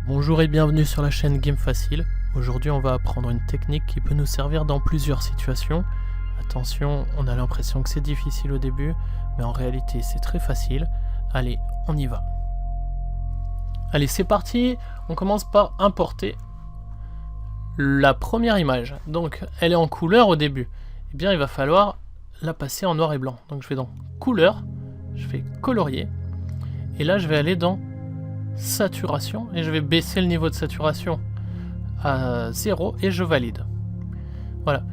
Bonjour et bienvenue sur la chaîne Game Facile. Aujourd'hui on va apprendre une technique qui peut nous servir dans plusieurs situations. Attention, on a l'impression que c'est difficile au début, mais en réalité c'est très facile. Allez, on y va. Allez, c'est parti. On commence par importer la première image. Donc elle est en couleur au début. Eh bien il va falloir la passer en noir et blanc. Donc je vais dans couleur, je vais colorier, et là je vais aller dans saturation et je vais baisser le niveau de saturation à 0 et je valide. Voilà.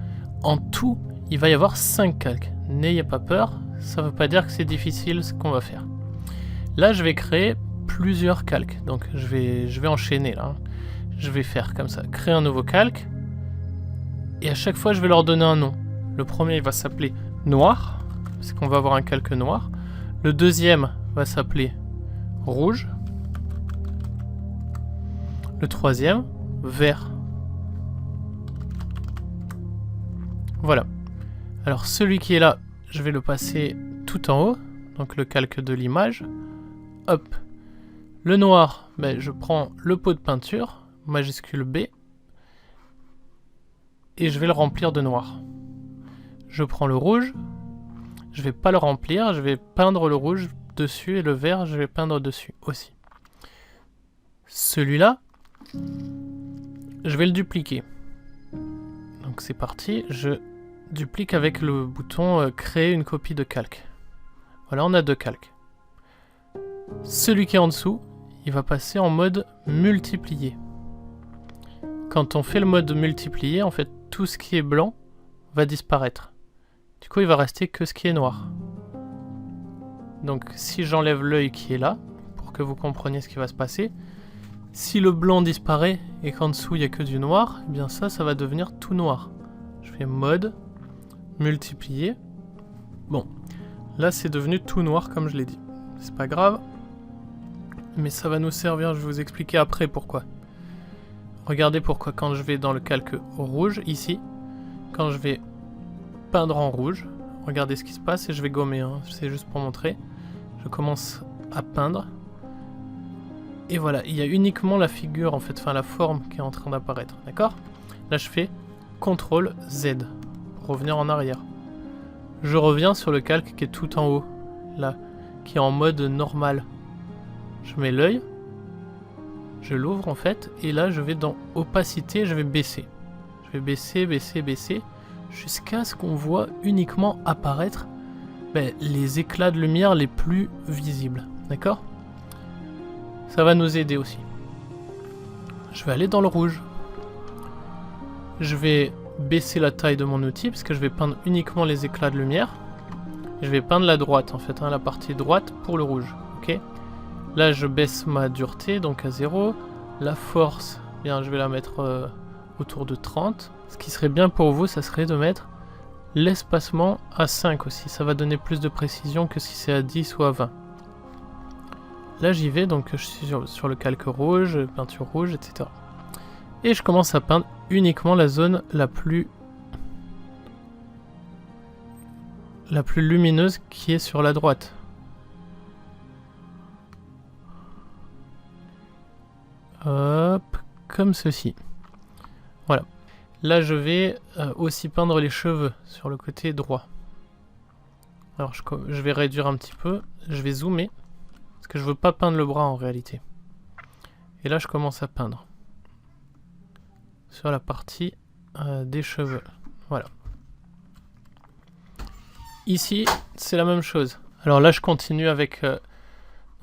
En tout, il va y avoir 5 calques. N'ayez pas peur, ça ne veut pas dire que c'est difficile ce qu'on va faire. Là, je vais créer plusieurs calques. Donc je vais enchaîner là. Je vais faire comme ça, créer un nouveau calque et à chaque fois je vais leur donner un nom. Le premier il va s'appeler noir, parce qu'on va avoir un calque noir. Le deuxième va s'appeler rouge. Le troisième, vert. Voilà. Alors celui qui est là, je vais le passer tout en haut, donc le calque de l'image. Hop. Le noir, ben, je prends le pot de peinture, majuscule B, et je vais le remplir de noir. Je prends le rouge, je vais pas le remplir, je vais peindre le rouge dessus, et le vert, je vais peindre dessus aussi. Celui-là, je vais le dupliquer. Donc c'est parti, je duplique avec le bouton créer une copie de calque. Voilà, on a deux calques. Celui qui est en dessous, il va passer en mode multiplier. Quand on fait le mode multiplier, en fait tout ce qui est blanc va disparaître. Du coup il va rester que ce qui est noir. Donc si j'enlève l'œil qui est là, pour que vous compreniez ce qui va se passer, si le blanc disparaît et qu'en dessous il n'y a que du noir, eh bien ça va devenir tout noir. Je fais mode, multiplier. Bon, là c'est devenu tout noir comme je l'ai dit. C'est pas grave, mais ça va nous servir, je vais vous expliquer après pourquoi. Regardez pourquoi quand je vais dans le calque rouge, ici, quand je vais peindre en rouge, regardez ce qui se passe et je vais gommer, hein, c'est juste pour montrer. Je commence à peindre. Et voilà, il y a uniquement la figure, en fait, enfin la forme qui est en train d'apparaître, d'accord? Là, je fais CTRL Z pour revenir en arrière. Je reviens sur le calque qui est tout en haut, là, qui est en mode normal. Je mets l'œil, je l'ouvre en fait, et là, je vais dans opacité, je vais baisser. Je vais baisser, baisser, baisser, jusqu'à ce qu'on voit uniquement apparaître les éclats de lumière les plus visibles, d'accord? Ça va nous aider aussi. Je vais aller dans le rouge. Je vais baisser la taille de mon outil parce que je vais peindre uniquement les éclats de lumière. Je vais peindre la droite en fait, hein, la partie droite pour le rouge. Ok. Là je baisse ma dureté donc à 0. La force, bien je vais la mettre autour de 30. Ce qui serait bien pour vous, ça serait de mettre l'espacement à 5 aussi. Ça va donner plus de précision que si c'est à 10 ou à 20. Là j'y vais, donc je suis sur le calque rouge, peinture rouge, etc. Et je commence à peindre uniquement la zone la plus lumineuse qui est sur la droite. Hop, comme ceci. Voilà. Là je vais aussi peindre les cheveux sur le côté droit. Alors je vais réduire un petit peu, je vais zoomer. Parce que je veux pas peindre le bras en réalité. Et là je commence à peindre. Sur la partie des cheveux. Voilà. Ici c'est la même chose. Alors là je continue avec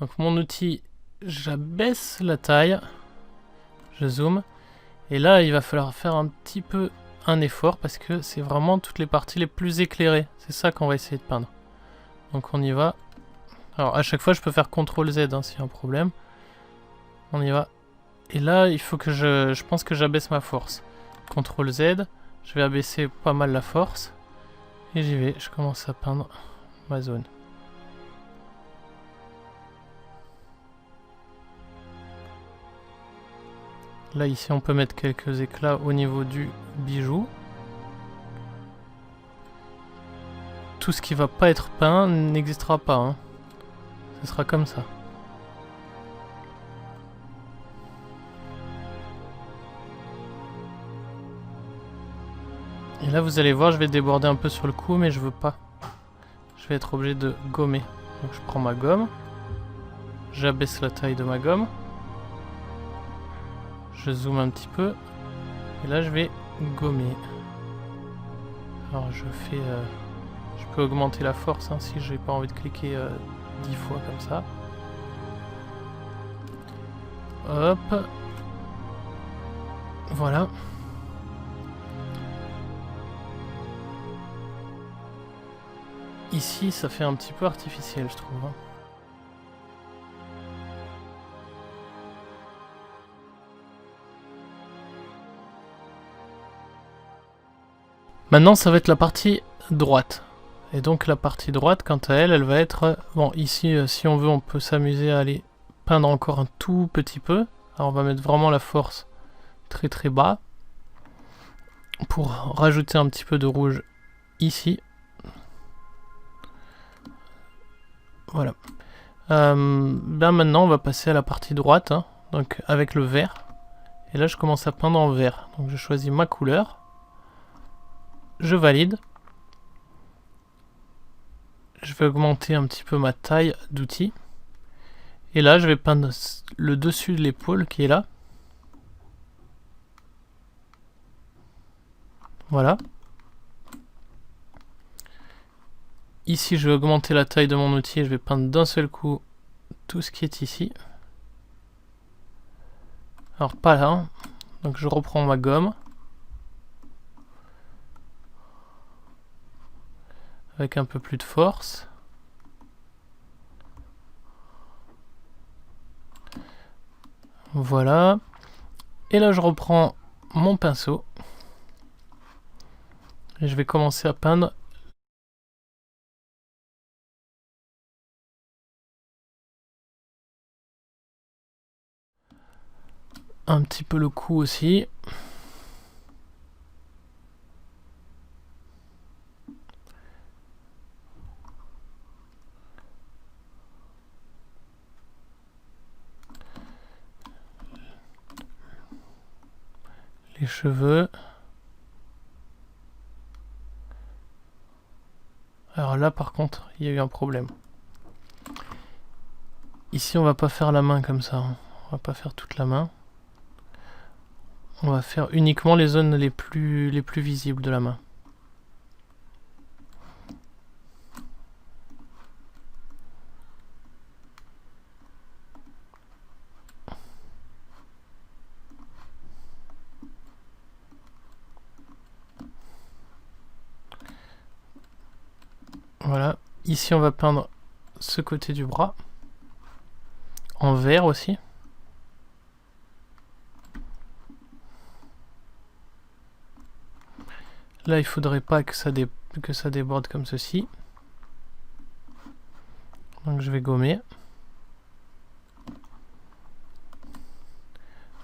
donc mon outil. J'abaisse la taille. Je zoome. Et là il va falloir faire un petit peu un effort. Parce que c'est vraiment toutes les parties les plus éclairées. C'est ça qu'on va essayer de peindre. Donc on y va. Alors à chaque fois je peux faire CTRL Z hein, s'il y a un problème. On y va. Et là il faut que je pense que j'abaisse ma force. CTRL Z. Je vais abaisser pas mal la force. Et j'y vais. Je commence à peindre ma zone. Là ici on peut mettre quelques éclats au niveau du bijou. Tout ce qui va pas être peint n'existera pas. Hein. Ce sera comme ça. Et là vous allez voir, je vais déborder un peu sur le coup, mais je veux pas. Je vais être obligé de gommer. Donc je prends ma gomme. J'abaisse la taille de ma gomme. Je zoome un petit peu. Et là je vais gommer. Alors je fais... je peux augmenter la force hein, si j'ai pas envie de cliquer 10 fois comme ça. Hop. Voilà. Ici, ça fait un petit peu artificiel, je trouve. Hein. Maintenant, ça va être la partie droite. Et donc la partie droite, quant à elle, elle va être... Bon, ici, si on veut, on peut s'amuser à aller peindre encore un tout petit peu. Alors on va mettre vraiment la force très très bas. Pour rajouter un petit peu de rouge ici. Voilà. Bien maintenant, on va passer à la partie droite, hein, donc avec le vert. Et là, je commence à peindre en vert. Donc je choisis ma couleur. Je valide. Je vais augmenter un petit peu ma taille d'outil. Et là, je vais peindre le dessus de l'épaule qui est là. Voilà. Ici, je vais augmenter la taille de mon outil et je vais peindre d'un seul coup tout ce qui est ici. Alors, pas là. Hein. Donc, je reprends ma gomme. Avec un peu plus de force. Voilà. Et là, je reprends mon pinceau. Et je vais commencer à peindre un petit peu le cou aussi. Les cheveux. Alors là par contre, il y a eu un problème. Ici on va pas faire la main comme ça. Hein. On va pas faire toute la main. On va faire uniquement les zones les plus visibles de la main. Voilà. Ici on va peindre ce côté du bras. En vert aussi. Là il faudrait pas que ça déborde comme ceci. Donc je vais gommer.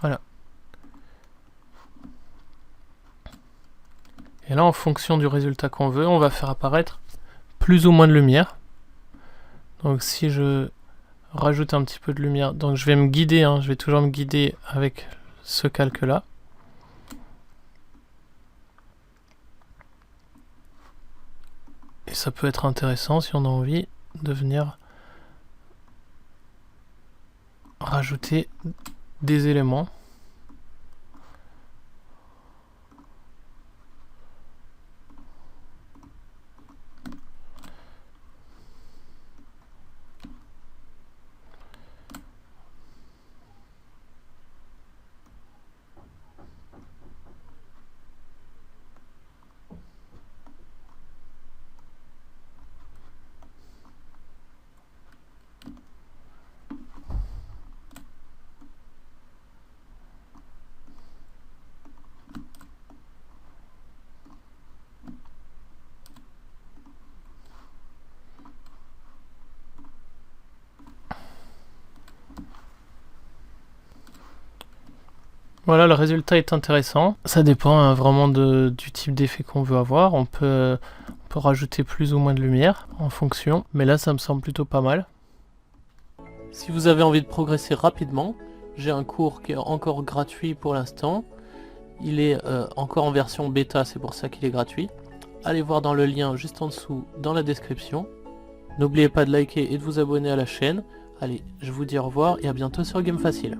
Voilà. Et là en fonction du résultat qu'on veut, on va faire apparaître plus ou moins de lumière. Donc si je rajoute un petit peu de lumière, donc je vais me guider, hein, je vais toujours me guider avec ce calque là. Et ça peut être intéressant si on a envie de venir rajouter des éléments. Voilà, le résultat est intéressant. Ça dépend hein, vraiment du type d'effet qu'on veut avoir. On peut rajouter plus ou moins de lumière en fonction. Mais là, ça me semble plutôt pas mal. Si vous avez envie de progresser rapidement, j'ai un cours qui est encore gratuit pour l'instant. Il est encore en version bêta, c'est pour ça qu'il est gratuit. Allez voir dans le lien juste en dessous dans la description. N'oubliez pas de liker et de vous abonner à la chaîne. Allez, je vous dis au revoir et à bientôt sur Game Facile.